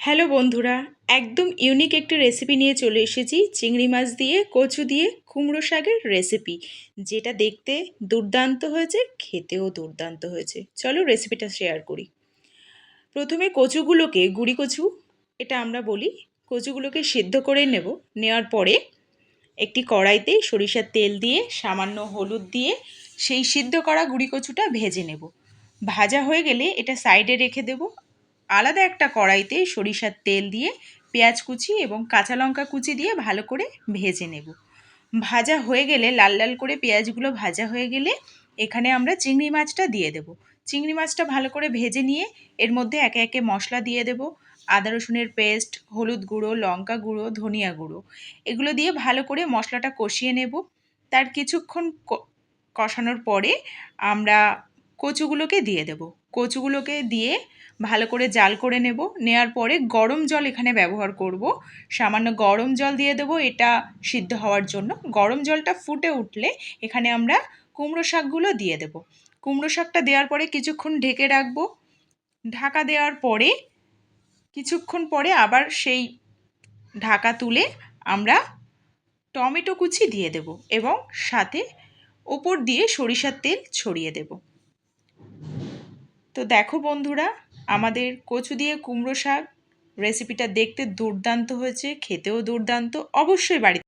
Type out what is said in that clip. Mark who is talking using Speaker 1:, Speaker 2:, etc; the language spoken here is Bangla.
Speaker 1: হ্যালো বন্ধুরা, একদম ইউনিক একটি রেসিপি নিয়ে চলে এসেছি। চিংড়ি মাছ দিয়ে কচু দিয়ে কুমড়ো শাকের রেসিপি, যেটা দেখতে দুর্দান্ত হয়েছে, খেতেও দুর্দান্ত হয়েছে। চলো রেসিপিটা শেয়ার করি। প্রথমে কচুগুলোকে, গুঁড়ি কচু এটা আমরা বলি, কচুগুলোকে সিদ্ধ করে নেওয়ার পরে একটি কড়াইতে সরিষার তেল দিয়ে সামান্য হলুদ দিয়ে সেই সিদ্ধ করা গুঁড়ি কচুটা ভেজে নেব। ভাজা হয়ে গেলে এটা সাইডে রেখে দেব। আলাদা একটা কড়াইতে সরিষার তেল দিয়ে পেঁয়াজ কুচি এবং কাঁচা লঙ্কা কুচি দিয়ে ভালো করে ভেজে নেব। ভাজা হয়ে গেলে, লাল লাল করে পেঁয়াজগুলো ভাজা হয়ে গেলে এখানে আমরা চিংড়ি মাছটা দিয়ে দেব। চিংড়ি মাছটা ভালো করে ভেজে নিয়ে এর মধ্যে একে একে মশলা দিয়ে দেব। আদা রসুনের পেস্ট, হলুদ গুঁড়ো, লঙ্কা গুঁড়ো, ধনিয়া গুঁড়ো, এগুলো দিয়ে ভালো করে মশলাটা কষিয়ে নেব। তার কিছুক্ষণ কষানোর পরে আমরা কচুগুলোকে দিয়ে দেব। কচুগুলোকে দিয়ে ভালো করে জাল করে নেওয়ার পরে গরম জল এখানে ব্যবহার করব। সামান্য গরম জল দিয়ে দেবো এটা সিদ্ধ হওয়ার জন্য। গরম জলটা ফুটে উঠলে এখানে আমরা কুমড়ো শাকগুলো দিয়ে দেব। কুমড়ো শাকটা দেওয়ার পরে কিছুক্ষণ ঢেকে রাখবো। ঢাকা দেওয়ার পরে কিছুক্ষণ পরে আবার সেই ঢাকা তুলে আমরা টমেটো কুচি দিয়ে দেব এবং সাথে ওপর দিয়ে সরিষার তেল ছড়িয়ে দেব। তো দেখো বন্ধুরা, আমাদের কচু দিয়ে কুমড়ো শাক রেসিপিটা দেখতে দুর্দান্ত হয়েছে, খেতেও দুর্দান্ত। অবশ্যই বাড়িতে